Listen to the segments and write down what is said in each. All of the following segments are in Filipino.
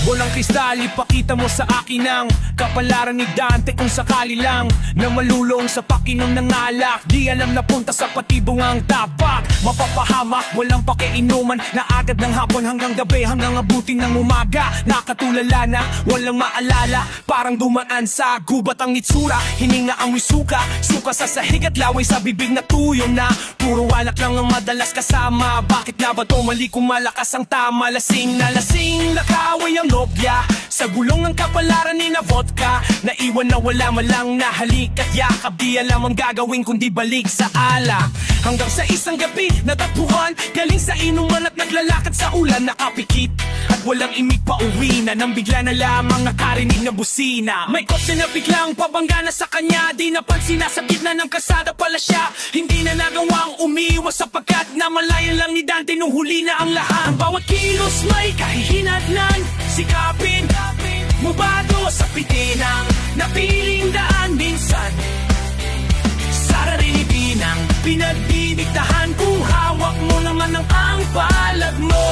Bolang kristal, ipakita mo sa akin ang kapalaran ni Dante kung sakali lang na malulong sa pakinom ng alak. Di alam na punta sa patibong ang tapak. Mapapahamak, walang pakiinuman na agad ng hapon hanggang gabi, hanggang abutin ng umaga. Nakatulala na, walang maalala, parang dumaan sa gubat ang itsura. Hininga ang wisuka, suka sa sahig at laway sa bibig na tuyo na puro alak lang ang madalas kasama. Bakit na ba to mali kung malakas ang tama? Lasing na lasing, nakaway ang nobya sa gulong ng kapalaran ni na vodka. Naiwan na wala malang nahalik at yakap. Di alam ang gagawin kundi balik sa alak. Hanggang sa isang gabi natagpuan, galing sa inuman at naglalakad sa ulan, nakapikit at walang imig pa uwi na, nang bigla na lamang nakarinig na busina. May kotse na biglang pabangga na sa kanya, di napansin na sa gitna ng kalsada pala siya. Hindi na nagawang umiwas sapagkat namalayan lang ni Dante nung huli na ang lahat. Ang bawat kilos may kahihinatnan, sikapin mubado sa pitinang napiling daan minsan. Sarili binang pinagdidiktahan kung hawak mo naman ang palad mo.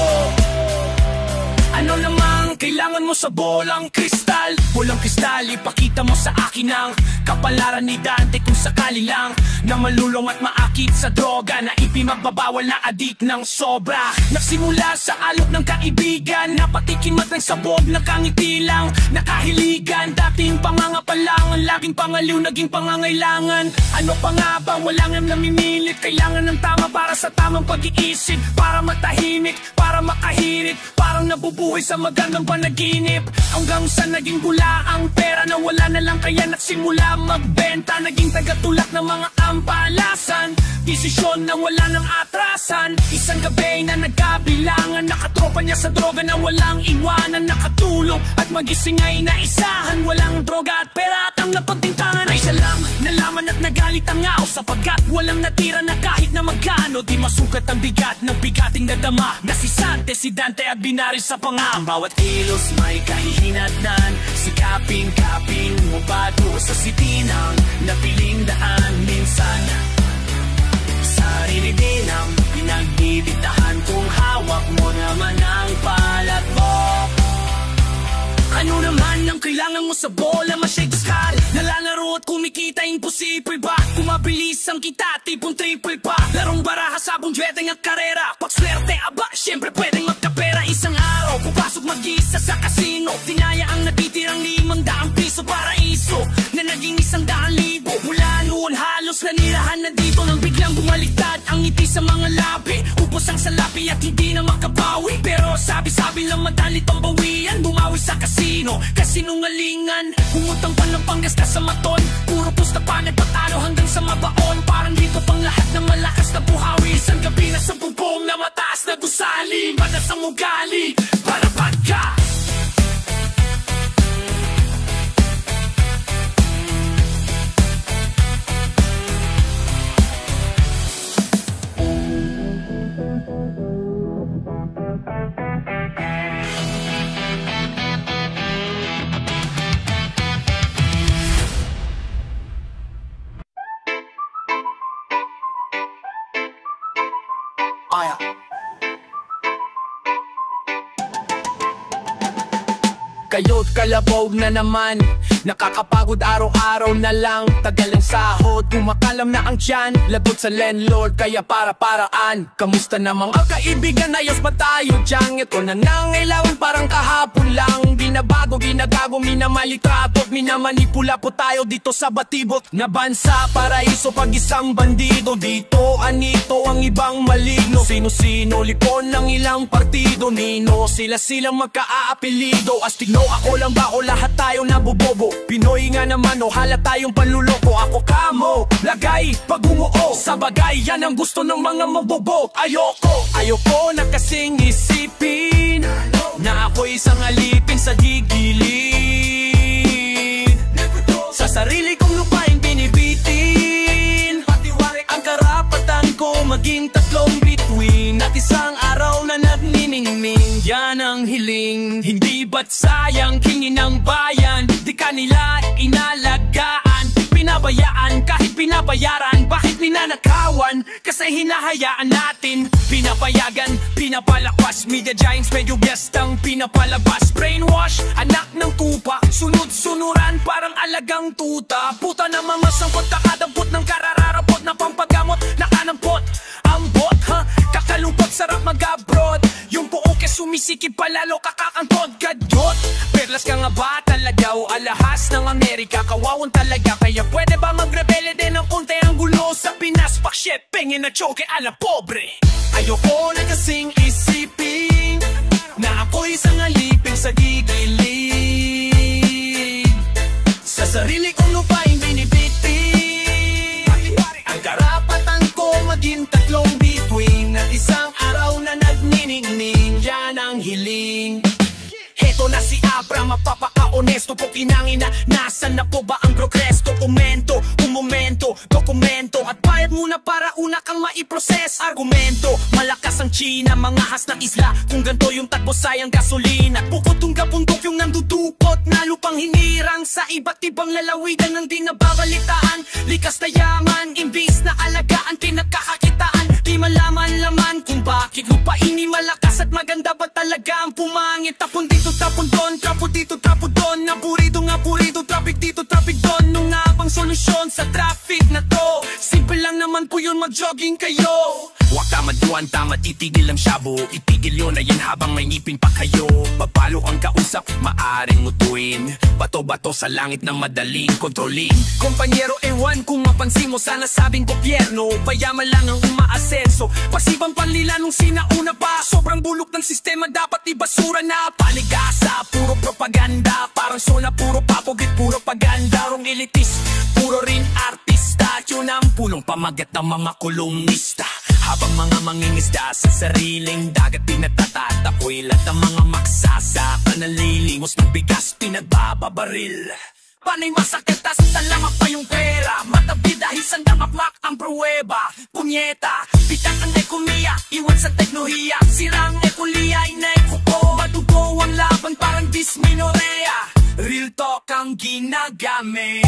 Ano namang kailangan mo sa bolang kristal? Bolang kristal, ipakita mo sa akin ang kapalaran ni Dante kung sakali lang na malulong at maakit sa droga, na ipimagbabawal na adik ng sobra. Nagsimula sa alok ng kaibigan, napatikin mat ng sabog na kangiti lang, nakahiligan. Dating pangangapalangan, laging pangaliw, naging pangangailangan. Ano pa nga ba? Wala nga namimilit. Kailangan ng tama para sa tamang pag-iisip, para matahimik, para makahirit, parang nabubuhay sa magandang panaginip. Hanggang sa naging bula ang pera, na wala na lang kaya nagsimula magbenta. Naging tagatulak ng mga ampalasan, desisyon na wala ng atrasan. Isang gabi na nagkabilangan, nakatropa niya sa droga na walang iwanan. Nakatulog at magising ay naisahan, walang droga at pera at ang napagtintangan ay siya lang nalaman at nagalit ang ngao, sapagkat walang natira na kahit na magkano. Di masukat ang bigat ng bigating nadama na si Sante, si Dante at binari sa pangam. Bawat kilos may kahihinatnan, sikapin mo bago sa sitinang napiling daan minsan. Sarili din ang pinagdidiktahan kung hawak mo naman ang palad mo. Ano naman ang kailangan mo sa bola? Masyay diskal, nalalaro at kumikita, imposible ba? Kumabilis ang kita, tipong triple pa. Larong baraha, sabong dweteng at karera. Pag swerte, aba, syempre pwedeng magkapera. Isang araw, pupasok mag-isa sa kasino, tinaya ang natitirang 500 piso paraiso na naging 100,000. Mula noon halos nanirahan na dito, nang biglang bumaliktad ang ngiti sa mga labi. Upos ang salapi at hindi na makabawi, pero sabi-sabi lang madali tong bawian. Bumawi sa kasino, kasinungalingan, umutang pa ng panggastos sa maton. Puro pusta pa nagpatalo hanggang sa mabaon. Parang dito pang lahat ng malakas na buhawi. Isang gabi na sa bubong na mataas na gusali, manas ang ugali, para pagka kayo't kalabog na naman, nakakapagod araw-araw na lang. Tagal ng sahod, kumakalam na ang tiyan, lagot sa landlord kaya para-paraan. Kamusta namang ang kaibigan, ayos ba tayo dyan? Ito na nangailangan parang kahapon lang. Di na bago, ginagago, minamalitrato, minamanipula po tayo dito sa batibot na bansa. Paraiso pag isang bandido, dito anito ang ibang maligno. Sino-sino, lipon ng ilang partido, nino sila-silang magka-aapelido. Astigno, ako lang ba o lahat tayo nabubobo? Pinoy nga naman o hala tayong panluloko. Ako kamo, lagay pag umuo, sa bagay yan ang gusto ng mga mabobo. Ayoko na kasing isipin na ako'y isang alipin sa gigilid. Sa sarili kong lupain binibitin, patiwarik ang karapatan ko maging tatlong bituin. At isang araw na nagniningning, yan ang hiling. Hindi ba't sayang kingin ng bayan, di kanila inalagaan. pinapabayaan kahit pinabayaran? Bakit ninanakawan? Kasi hinahayaan natin. Pinapayagan, pinapalakas, media giants medyo gestang pinapalabas. Brainwash, anak ng tupa, sunod-sunuran parang alagang tuta. Puta na mga sangkot, kakadampot ng karararapot na pampagamot, nakanampot ambot, ha? Kakalungkot, sarap mag-abroad. Yung buo ke sumisikip palalo, kakakantod kadot. Perlas ka nga ba talaga o alahas ng Amerika? Kawawan talaga, kaya pwede ba magrebelde din ng konti ang gulo sa Pinas? Paksyep, pengin na choke ala pobre. Ayoko na kasing isipin na ako'y isang alipin sa gigilid. Sa sarili kong lupain binibitin ang karapatan ko maging tatlong bituin at isang araw na nagniningning. Yan ang hiling. Heto na si Abra, mapapaka-honesto po kinangina. Nasaan na po ba ang progress? Dokumento, un momento, dokumento. At bayad muna para una kang maiproses. Argumento, malakas ang China, mga has ng isla. Kung ganto yung takbo sayang gasolina. At bukod tong kapundok yung nandudukot na lupang hinirang sa iba't ibang lalawigan ng di nababalitaan. Likas na yaman, imbis na alagaan, pinagkakakitaan. Di malaman-laman kung bakit lupain ni malakas at maganda ba talaga ang pumangit. Tapon dito, tapon doon, trapo dito, trapo doon. Napurido nga purido, traffic dito, traffic doon. Nung nga bang solusyon sa traffic na to? Simple lang naman po yun, mag-jogging kayo. Huwag tamad yuan, tamad itigil ang shabu. Itigil yun na yan habang may ngipin pa kayo. Papalo ang kausap, maaring mutuin. Bato-bato sa langit na madaling kontrolin. Kompanyero, ewan kung mapansin mo, sana sabing gobyerno. Payaman lang ang umaasenso. Pasibang panlila nung sinauna pa. Sobrang bulok ng sistema, dapat ibasura na. Paligasa, puro propaganda. Parang sona, puro papogit, puro paganda. Rong elitis, puro rin artista. Yun ang pulong pamagat ng mga kolumnista. Habang mga mangingisda sa sariling dagat pinagtatatapoy lahat ng mga magsasaka nalilimos ng bigas pinagbababaril. Panay masakit tas talamak pa yung pera. Matabi dahil sandamakmak ang pruweba. Punyeta, pitak ang ekonomiya, iwan sa teknolohiya. Sirang ekuliya, inekuko. Madugo ang laban parang disminorea. Real talk ang ginagamit.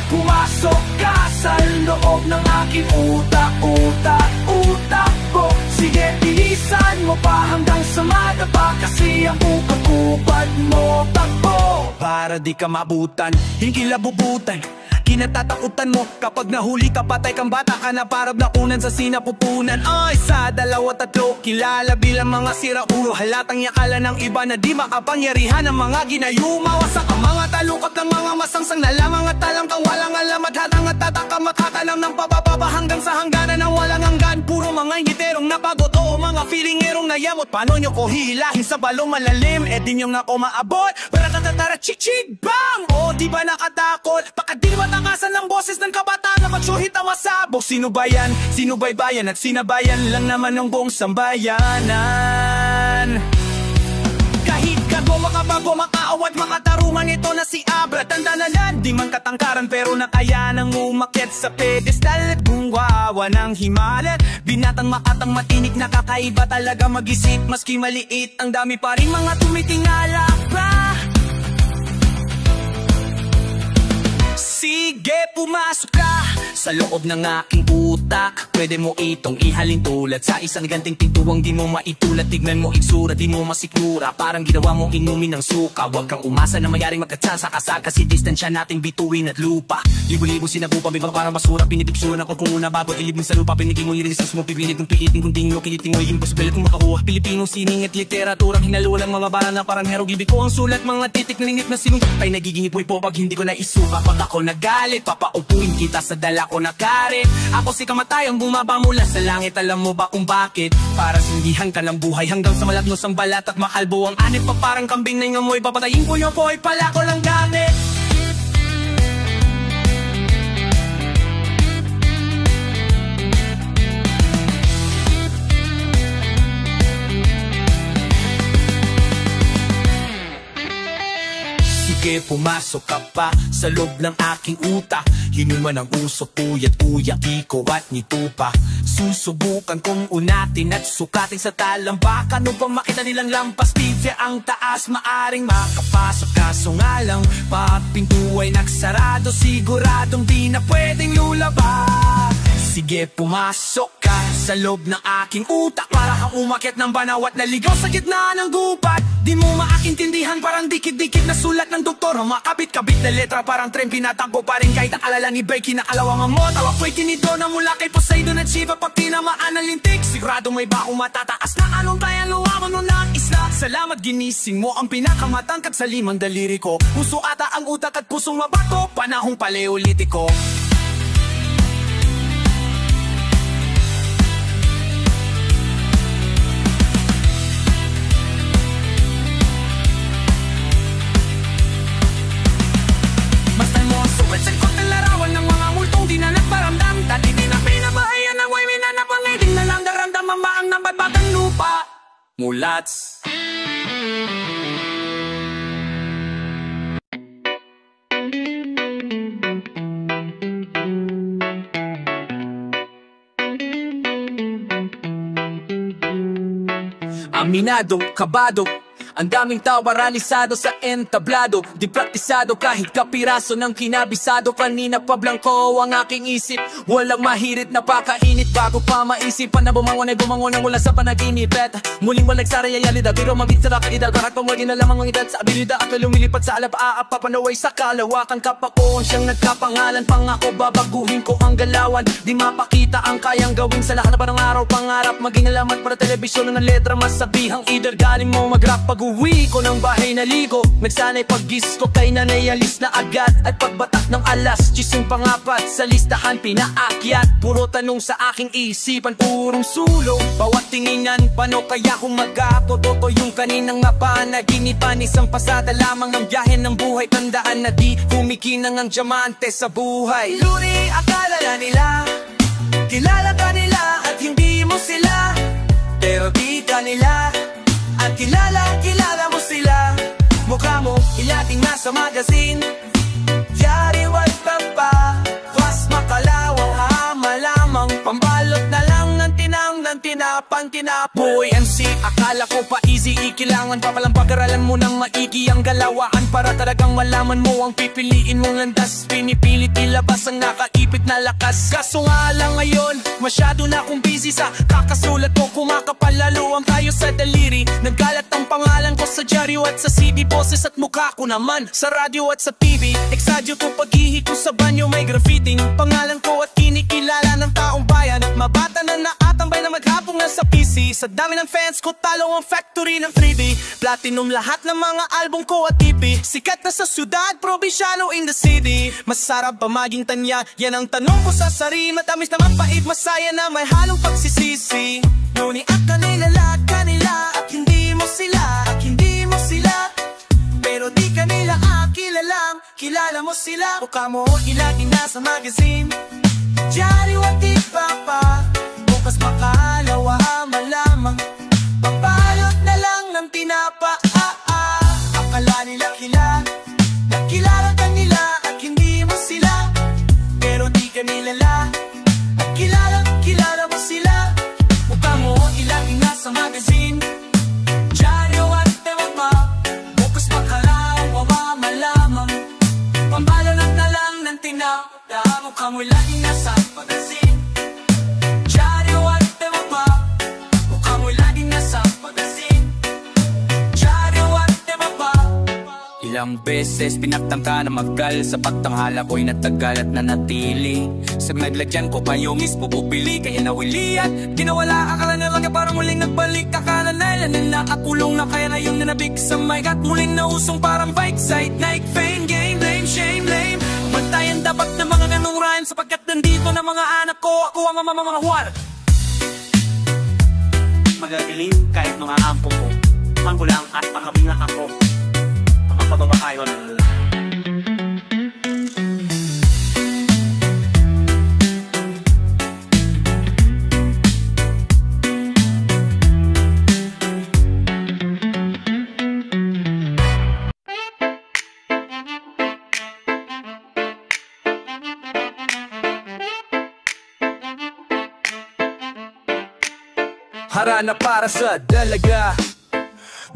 Pumasok ka sa loob ng aking utak ko. Sige, bilisan mo pa hanggang sa madapa. Kasi ang upad mo takbo. Para di ka mabutan, hindi labubutan. Kinatatakutan mo kapag nahuli ka, patay kang bata ka na parang nakunan sa sinapupunan. Ay, sa dalawa tatlo, kilala bilang mga siraulo. Halatang yakala ng iba na di makapangyarihan ng mga ginayuma. Wasak ang mga talukot ng mga masangsang na lamang at talang kang walang alamat. Hatang at tataka makakalam ng pabababa hanggang sa hangganan ng walang hanggan. Puro mga hiterong napagod o mga feelingerong nayamot. Paano nyo ko hihilahin sa balong malalim? E di nyo nga ko maabot. Para tatatara chichig bang! O di ba nakatakot? Baka di matakasan ng boses ng kabataan na magsuhit ang masabog. Sino ba yan? Sino ba'y bayan? At sinabayan lang naman ng buong sambayanan. Kahit kago, makabago, makaawat, makatarungan, ito na si Abra. Tanda na lang, di man katangkaran pero nakaya nang umakyat sa pedestal. At bungwawa ng himalat, binatang makatang matinik, nakakaiba talaga mag-isip. Maski maliit, ang dami pa rin mga tumitingala pa. Sige, pumasok ka sa loob ng aking utak. Pwede mo itong ihalin tulad sa isang ganting pintuang di mo maitulad. Tignan mo itsura, di mo masikmura. Parang ginawa mo inumin ng suka. Huwag kang umasa na mayaring magkatsasakasal. Kasi distansya nating bituin at lupa. Libo-libo sinabupa, bibang parang basura. Pinipiksuran ako kung una bago ilibin sa lupa. Pinigin mo ilirisas mo, pipilit ng pilitin kung tingin mo. Kilitin mo, imposible kung makakuha. Pilipinong sining at literaturang hinalulang mga bara na parang hieroglyphic ko ang sulat. Mga titik na lingit na silong ay nagiging hipoy po pag hindi ko na isuka. Pag ako nagalit, papaupuin kita sa dala ko na karet. Ako si kamatayang bumaba mula sa langit. Alam mo ba kung bakit? Para sindihan ka ng buhay hanggang sa malagnos ang balat at makalbo ang anit pa parang kambing na ngamoy. Papatayin ko yung po'y pala ko lang gamit. Sige, pumasok ka pa sa loob ng aking utak. Hinuman ang usok, puyat, uyak, iko at nito pa. Susubukan kong unatin at sukatin sa talambak. Ano bang makita nilang lampas? Pizza ang taas, maaring makapasok. Kaso nga lang, pag pinto ay nagsarado, siguradong di na pwedeng lulabas. Sige, pumasok ka sa loob ng aking utak. Para kang umakyat ng banaw at naligaw sa gitna ng gubat. Di mo maakintindihan, parang dikit-dikit na sulat ng doktor. Makabit-kabit na letra, parang tren pinatanggo pa rin. Kahit ang alala ni Becky na kalawang mo. Tawag ko'y tinido na mula kay Poseidon at Shiva. Pag tinamaan ang lintik, sigurado may bakong matataas na anong kaya luwaman mo ng isla. Salamat, ginising mo ang pinakamatangkad sa limang daliri ko. Puso ata ang utak at pusong mabato, panahong paleolitiko. Sa ikot ng larawan ng mga multong di na nagparamdam. Dati di na pinabahayan ng way minanapangiting na lang daramdam ang maang ng batang lupa. Mulats. Aminado, kabado, ang daming tao paralisado sa entablado. Di praktisado kahit kapiraso ng kinabisado. Kanina pa blanco ang aking isip. Walang mahirit na pakainit bago pa maisipan na bumangon ay bumangon ang mula sa panaginip. At muling malagsara yayalidad, pero mabit sa kaedad. Karat pamagin na lamang ang edad sa abilidad. At lumilipat sa alap papanaway sa kalawakan. Kapakoon siyang nagkapangalan. Pangako babaguhin ko ang galawan. Di mapakita ang kayang gawin sa lahat na parang araw. Pangarap maging alamat para telebisyon ng letra. Masabihang either galing mo mag-rap pag uwi ko ng bahay na ligo. Nagsanay pag-gis ko kay nanay alis na agad. At pagbatak ng alas, 10 pangapat sa listahan pinaakyat. Puro tanong sa aking isipan, purong sulong bawat tinginan, paano kaya kung magkatototo yung kaninang napanaginipan. Isang pasada lamang ng biyahe ng buhay. Tandaan na di kumikinang ang diamante sa buhay. Luri, akala na nila kilala ka nila at hindi mo sila. Pero di ka nila at kilala mo sila. Mukha mo ilating nasa magazine. Yari wal pa was makalawang malamang. Pambalot na lang ng tinapang tinapoy. MC, akala ko pa easy, ikilangan pa palang pag-aralan mo ng maigi ang galawaan. Para talagang malaman mo ang pipiliin mong landas. Pinipilit ilabas ang nakaipit na lakas. Kaso nga lang ngayon, masyado na akong busy sa kakasulat ko. Kumakapal lalo ang tayo sa daliri. Nagkalat ang pangalan ko sa dyaryo at sa CD. Boses at mukha ko naman sa radyo at sa TV. Eksadyo ko pag-ihi ko sa banyo, may graffiting pangalan ko at kinikilala ng taong bayan. At mabata na naatambay na maghapong na sa PC. Sa dami ng fans ko, talo ang factory ng 3D. Platinum lahat ng mga album ko at EP. Sikat na sa syudad, probinsyano in the city. Masarap ba maging tanya? Yan ang tanong ko sa sarili. Matamis na mapait, masaya na may halong pagsisisi. Ngunit at kanila at hindi mo sila. At hindi mo sila, pero di kanila kilalang. Kilala mo sila. Mukha mo ilagin na sa magazine. Dyaryo at iba pa. Bukas makalawa malamang. Pabalot na lang ng tinapa. Akala nila kilala ka nila at hindi mo sila. Pero di ka nilala at kilala mo sila. Mukha mo ilagin na sa magazine. Dyaryo at iba pa. Bukas makalawa malamang. Pabalot na lang ng tinapa. Mukha mo ilagin na sa magazine. Dyaryo at iba pa. Mukha mo ilagin na sa magazine. Dyaryo at iba pa. Ilang beses pinagtangka na maggal. Sa pagtanghala ko'y natagal at nanatili. Sa naglagyan ko pa yung mismo bubili. Kaya nawili at ginawala. Akala na lang parang muling nagbalik. Akala na nakakulong na kaya ngayon nanabig sa mic. At muling nausong parang bike side Nike fame, game, blame, shame, lame. Magtayan dapat ng mga ganong rhyme. Sapagkat nandito na mga anak ko. Ako ang mga war. Magagaling kahit mga ampo ko. Manggulang at pakabinga ako. Mga pababakayon. para na para sa dalaga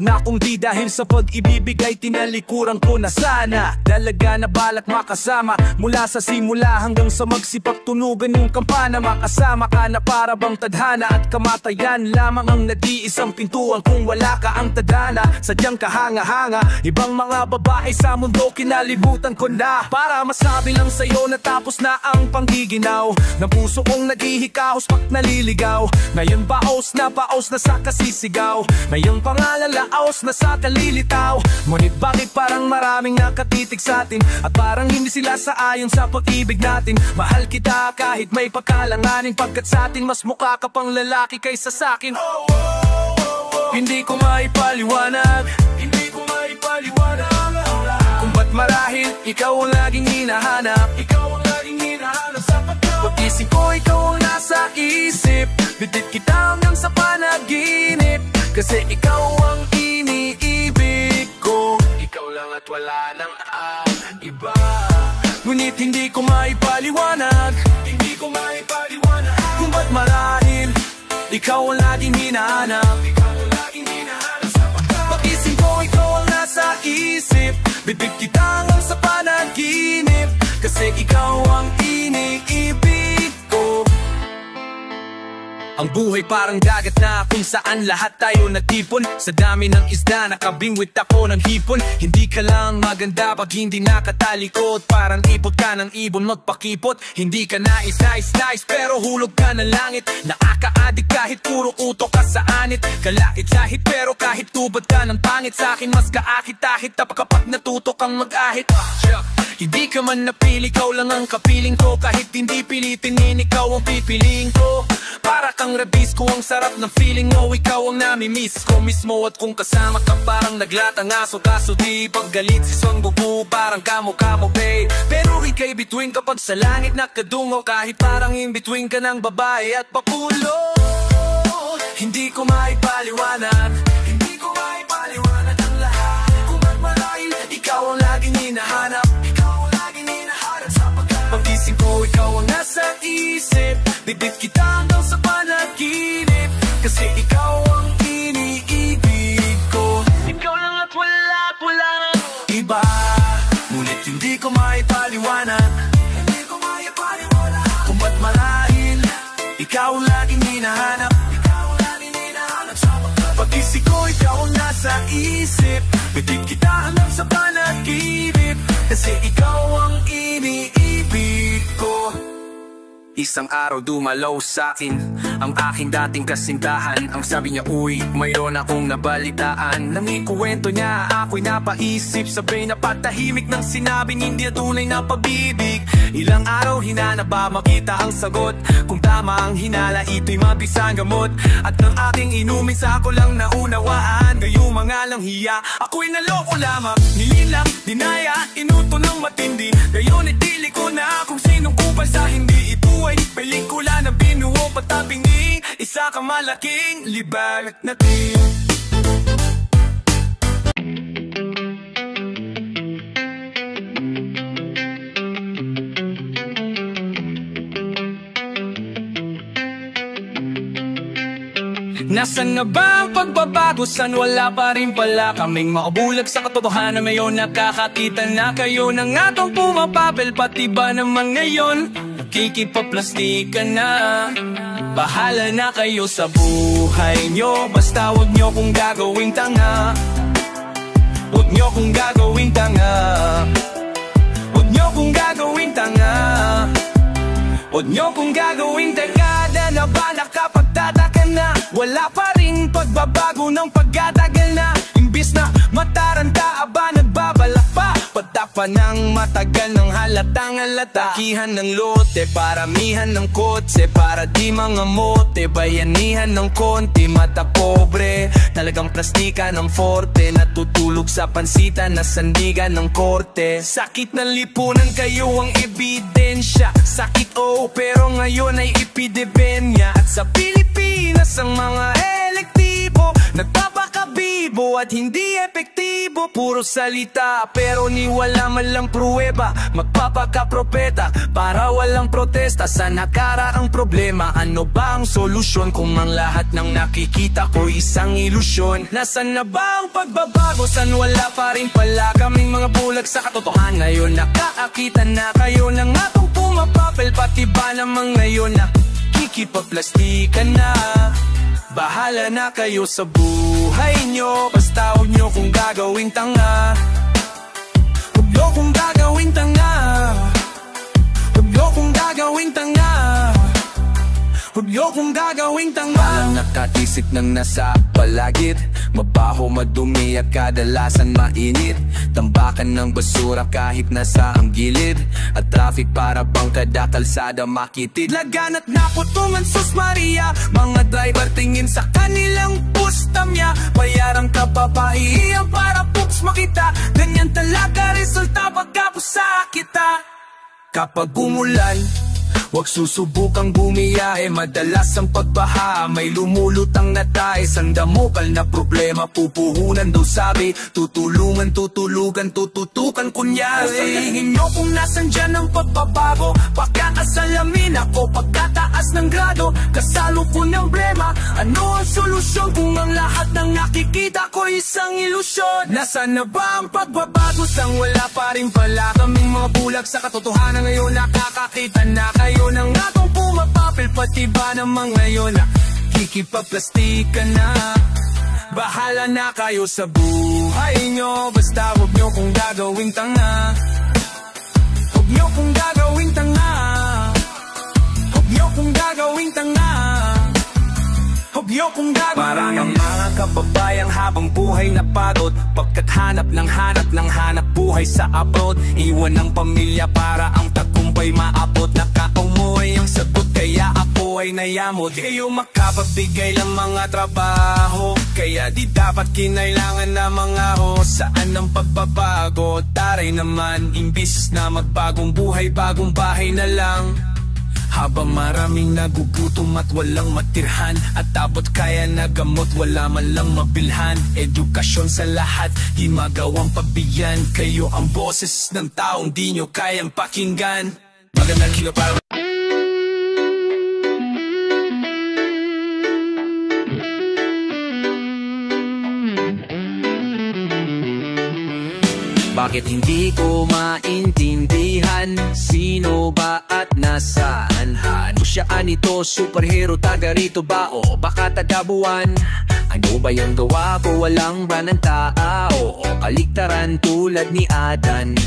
na kung di dahil sa pag-ibibigay tinalikuran ko na sana dalaga na balak makasama mula sa simula hanggang sa magsipagtunugan yung kampana. Makasama ka na para bang tadhana at kamatayan lamang ang nag-iisang pintuan kung wala ka ang tadhana. Sadyang kahanga-hanga ibang mga babae sa mundo kinalibutan ko na para masabi lang sa'yo na tapos na ang panggiginaw ng puso kong naghihikahos pag naliligaw. Ngayon baos na sa kasisigaw, ngayon pangalala aos na sa kalilitaw. Ngunit bakit parang maraming nakatitig sa atin at parang hindi sila sa ayon sa pag-ibig natin. Mahal kita kahit may pagkalanganin pagkat sa atin mas mukha ka pang lalaki kaysa sakin. Hindi ko maipaliwanag, hindi ko maipaliwanag kung ba't marahil ikaw ang laging hinahanap, ikaw ang laging hinahanap sa pag-isip ko, ikaw ang nasa isip. Bidit kita hanggang sa panaginip kasi ikaw ang iniibig ko. Ikaw lang at wala nang iba. Ngunit hindi ko maipaliwanag, hindi ko maipaliwanag kung ba't marahil ikaw ang laging hinahanap, ikaw ang laging hinahanap sa pag-isip ko, ikaw ang nasa isip. Bibig kita hanggang sa panaginip kasi ikaw ang iniibig ko. Ang buhay parang dagat na kung saan lahat tayo natipon. Sa dami ng isda nakabingwit ako ng hipon. Hindi ka lang maganda pag hindi nakatalikod. Parang ipot ka ng ibon magpakipot. Hindi ka nais pero hulog ka ng langit. Nakaka-addict kahit puro utok ka sa anit. Kalait-lahit pero kahit tubad ka ng pangit. Sa akin mas kaakit-ahit kapag natuto kang mag-ahit. Hindi ka man napili, ikaw lang ang kapiling ko. Kahit hindi pilitin, ikaw ang pipiliin ko. Para kang rabis ko, ang sarap ng feeling mo. Ikaw ang nami-miss ko mismo. At kung kasama ka parang naglatang aso. Kaso di paggalit si Swang Bubu, parang kamo-kamo babe. Pero ika'y between kapag sa langit nakadungo. Kahit parang in between ka ng babae at papulo. Hindi ko maipaliwanag, hindi ko maipaliwanag ang lahat. Kung ba't marahil ikaw ang laging hinahanap, pag-isip ko, ikaw ang nasa isip. Bibit kita hanggang sa panaginip kasi ikaw ang iniibig ko. Ikaw lang at wala nang iba. Ngunit hindi ko maipaliwanag, hindi ko maipaliwanag kung ba't marahil ikaw ang laging hinahanap, ikaw ang laging hinahanap sa pag-isip ko, ikaw ang nasa isip. Bibit kita hanggang sa panaginip kasi ikaw ang iniibig ko. Isang araw dumalaw sa'kin ang aking dating kasintahan. Ang sabi niya, uy, mayroon akong nabalitaan. Nang ikuwento niya, ako'y napaisip. Sabay na patahimik nang sinabing hindi tunay na pag-ibig. Ilang araw hinanap ba makita ang sagot. Kung tama ang hinala, ito'y mabisang gamot. At nang aking inumin sa ako lang naunawaan. Ngayong mga lang hiya, ako'y naloko lamang. Nililak, dinaya, inuto ng matindi. Ngayon itili ko na kung sinong kupal sa hindi. Ito ay pelikula na binuo pataping ni isa kang malaking libangat natin. Nasaan nga ba ang pagbabago? San wala pa rin pala kaming makabulag sa katotohanan? Ngayon nakakakita na kayo na nga tong pumapapel. Pati ba naman ngayon nakikipaplastikan na? Bahala na kayo sa buhay nyo, basta huwag nyo kong gagawing tanga. Huwag nyo kong gagawing tanga. Huwag nyo kong gagawing tanga. Huwag nyo kong gagawing tagada na ba nakapagtataka na? Wala pa rin pagbabago ng pagkatagal na. Imbis na mataranta aba nagbabalak pa. Patapa ng matagal ng halatang halata. Kihan ng lote, paramihan ng kotse. Para di mga mote, bayanihan ng konti. Mata pobre, talagang plastika ng forte. Natutulog sa pansitan na sandigan ng korte. Sakit ng lipunan kayo ang ebidensya. Sakit pero ngayon ay epidemya. At sa Pilipinas ang mga elektibo nagpapakabibo. positibo at hindi epektibo. Puro salita pero ni wala man lang pruweba. Magpapakapropeta para walang protesta sa nakaraang problema. Ano ba ang solusyon kung ang lahat ng nakikita ko isang ilusyon? Nasaan na ba ang pagbabago? San wala pa rin pala kaming mga bulag sa katotohanan? Ngayon nakakakita na kayo na nga tong pumapapel. Pati ba namang ngayon na kikipagplastikan na? Bahala na kayo sa buhay nyo, basta huwag nyo kong gagawing tanga. Huwag nyo kong gagawing tanga. Huwag nyo kong gagawing tanga. Huwag nyo kong gagawing tanga. Parang nakatisip ng nasa palagit, mabaho, madumi at kadalasan mainit. Tambakan ng basura kahit nasa ang gilid, at traffic para bang kada kalsada makitid. Laganat na putungan sus Maria, mga driver tingin sa kanilang pustamya. Bayarang kapapaiyan para pups makita. Ganyan talaga resulta pagkapusa kita. Kapag umulan, huwag susubukang bumiyahe, madalas ang pagbaha. May lumulutang na tayo, sandamukal na problema. Pupuhunan daw sabi, tutulungan, tutulugan, tututukan kunyari. Sasabihin nyo kung nasan dyan ang pagbabago. Pagkakasalamin ako, pagkataas ng grado. Kasalo ko ng brema, ano ang solusyon kung ang lahat ng nakikita ko isang ilusyon? Nasaan na ba ang pagbabago? Sang wala pa rin pala kaming mga bulag sa katotohanan. Ngayon nakakakita na kayo na nga tong pumapapil. Pati ba namang ngayon na kikipagplastikan na? Bahala na kayo sa buhay nyo, basta huwag nyo kong gagawing tanga. Huwag nyo kong gagawing tanga. Huwag nyo kong gagawing tanga. Huwag nyo kong gagawing. Parang ang mga kababayang habang buhay na pagod, pagkathanap ng hanap buhay sa abroad. Iwan ng pamilya para ang tagumpay maabot. Nakakaumuhay ang sagot kaya ako ay nayamod. Kayo makapagbigay lang mga trabaho, kaya di dapat kinailangan na mga saan ang pagbabago. Taray naman, imbis na magbagong buhay, bagong bahay na lang. Habang maraming nagugutom at walang matirhan, at abot kaya na gamot, wala man lang mabilhan. Edukasyon sa lahat, di magawang pabiyan. Kayo ang boses ng taong di nyo kayang pakinggan. Magandang kilo para bakit hindi ko maintindihan? Sino ba at nasaan? Ano siyaan ito? Superhero, taga rito ba? O baka taga buwan? Ano ba yung gawa ko? Walang ba ng tao? O kaligtaran tulad ni Adan?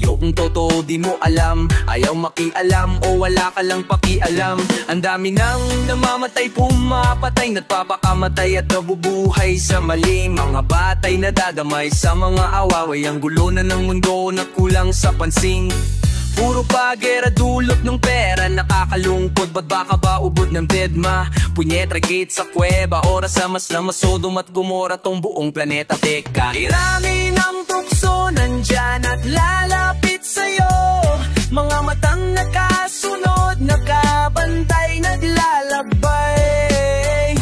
Yung totoo di mo alam, ayaw makialam o wala ka lang pakialam. Ang dami nang namamatay, pumapatay, nagpapakamatay at nabubuhay sa mali. Mga batay na dadamay sa mga awaway, ang gulo na ng mundo na kulang sa pansin. Puro pagera dulot ng pera, nakakalungkot. Ba't baka ba ubod ng bedma? Punyetra gate sa kuweba, oras sa mas na Sodom at Gomora tong buong planeta. Teka, irami ng tukso nandyan at lalapit sa'yo. Mga matang nakasunod, nakabantay, naglalakbay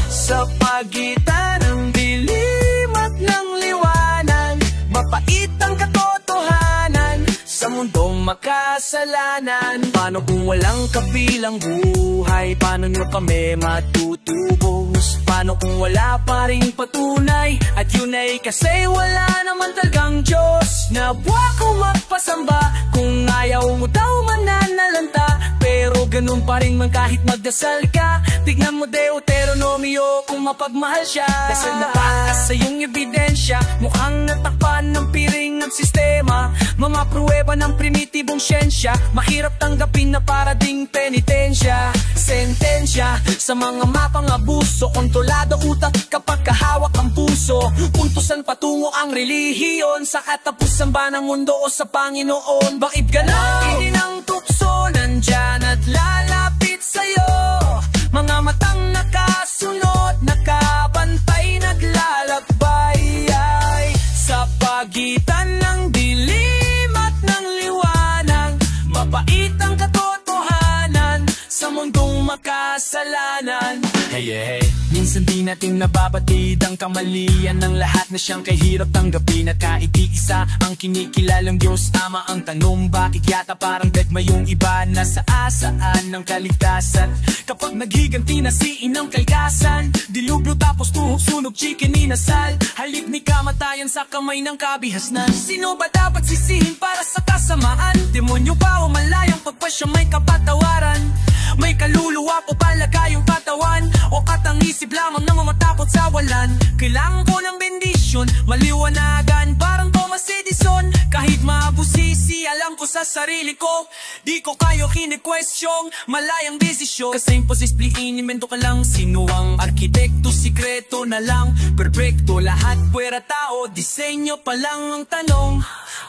sa pagitan ng dilim at ng liwanag. Mapait ang katotohanan sa mundong makasalanan. Paano kung walang kabilang buhay? Paano nyo kami matutubos? Paano kung wala pa rin patunay? At yun ay kasi wala naman talagang Diyos. Nabuwa ko magpasamba kung ayaw mo daw mananalanta. Pero ganun pa rin man kahit magdasal ka. Tignan mo Deuteronomio kung mapagmahal siya. Dasal na pa sa iyong ebidensya, mukhang natakpan ng piring ng sistema. Mga pruweba ng primitibong siyensya, mahirap tanggapin na para ding penitensya. Sentensya sa mga mapang abuso, kontrolado utak kapag kahawak ang puso. Puntusan patungo ang relihiyon, sa katapusan ba ng mundo o sa Panginoon? Bakit ganaw? Ini ng tukso nandyan at lalapit sa'yo. Mga matang nakasunod, nakabantay, naglalakbay ay sa pagitan ng dilim at ng liwanag. Mapait ang katotohanan sa mundong makasalanan. Hey, hey, hey. Minsan di natin nababatid ang kamalian ng lahat na siyang kahirap tanggapin. At kahit iisa ang kinikilalang Diyos Ama, ang tanong bakit yata parang degma yung iba na saan ng kaligtasan. Kapag naghiganti na si Inang Kalikasan, dilubyo tapos tuhok sunog chicken inasal, halip ni kamatayan sa kamay ng kabihasnan. Sino ba dapat sisihin para sa kasamaan? Demonyo ba o malayang pagpasya may kapatawaran? May kaluluwa po palaga yung katawan, o katangisip lamang na mamatakot sa walan? Kailangan ko ng bendisyon, maliwanagan parang Thomas Edison. Kahit maabusisi, alam ko sa sarili ko, di ko kayo kine-question malayang desisyon. Kasi imposible inimento ka lang, sino ang arkitekto? Sikreto na lang, perfecto lahat puwera tao, disenyo pa lang ang tanong.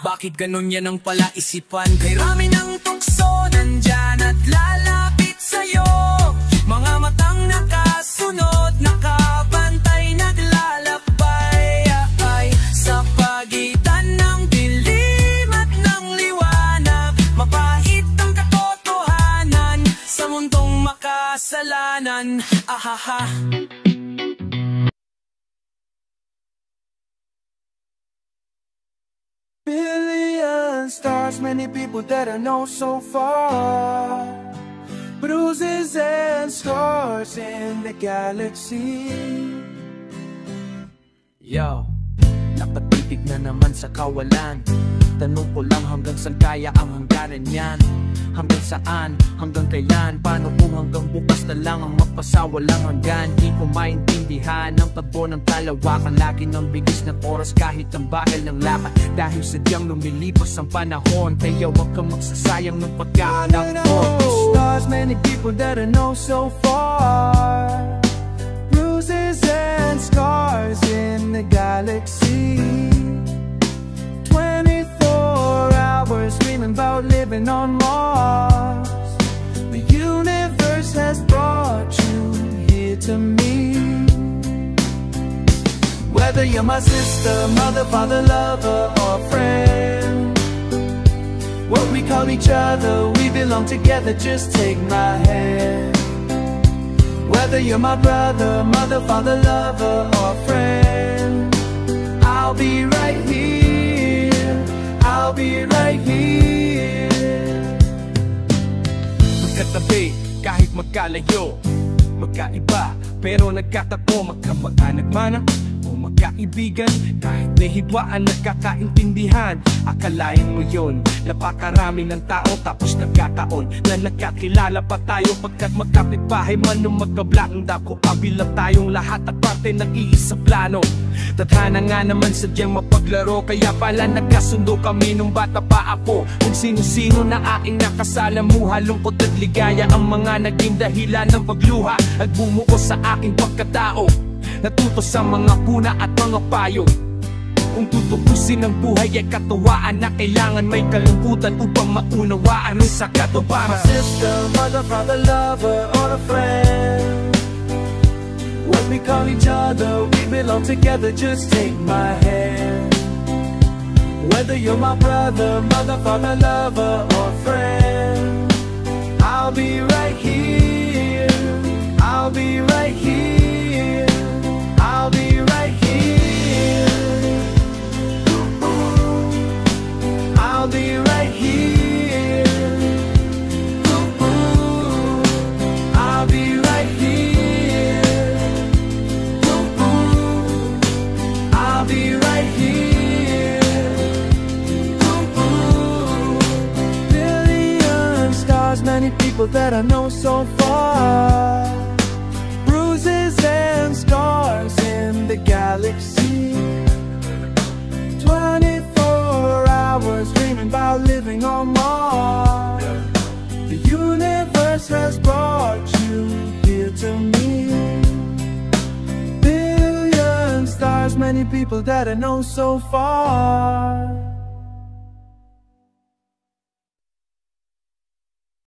Bakit ganun yan ang palaisipan? Kay rami ng tukso nandyan at lalapit sa'yo, mga matang nakasunod, nakabantay, naglalakbay sa pagitan ng dilim at ng liwanag. Mapait ang katotohanan sa mundong makasalanan. Ahaha. Billion stars, many people that I know so far. Bruises and scars in the galaxy. Yo, nakatitig na naman sa kawalan. Tanong ko lang hanggang saan kaya ang hangganan yan? Hanggang saan? Hanggang kailan? Paano kung hanggang bukas na lang ang magpasawalang hanggan? Di ko maintindihan ang tagpo ng kalawakan, lagi ng bigis ng oras kahit ang bagal ng lakad. Dahil sadyang lumilipas ang panahon, kaya wag kang magsasayang ng pagkahanap mo. Stars, many people that I know so far. Bruises and scars in the galaxy. 24 hours dreaming about living on Mars. The universe has brought you here to me. Whether you're my sister, mother, father, lover, or friend, what we call each other, we belong together, just take my hand. Whether you're my brother, mother, father, lover, or friend, I'll be right here, I'll be right here. Magkatabi, kahit magkalayo, magkaiba, pero nagkatako. Magkamag-anak man o magkaibigan, kahit nahibwaan, nagkakaintindihan. Akalain mo yun, napakarami ng tao, tapos nagkataon na nagkakilala pa tayo. Pagkat magkapitbahay man o magkablaang dako, kabilang tayong lahat at parte ng iisa plano. Tadhana nga naman sadyang mapaglaro, kaya pala nagkasundo kami nung bata pa ako. Kung sino-sino na aking nakasalamuha, lungkot at ligaya ang mga naging dahilan ng pagluha at bumuo sa aking pagkatao. Natuto sa mga puna at mga payo. Kung tutubusin ang buhay ay katuwaan na kailangan may kalungkutan upang maunawaan ang sa katuparan. My sister, mother, father, lover, or a friend, what we call each other, we belong together, just take my hand. Whether you're my brother, mother, father, lover, or friend, I'll be right here, I'll be right here, I'll be right here, I'll be right here, I'll be right here, I'll be right here. Billion stars, many people that I know so far. Bruises and scars in the galaxy. 24 hours dreaming about living on Mars. The universe has brought you here to me. Billion stars, many people that I know so far.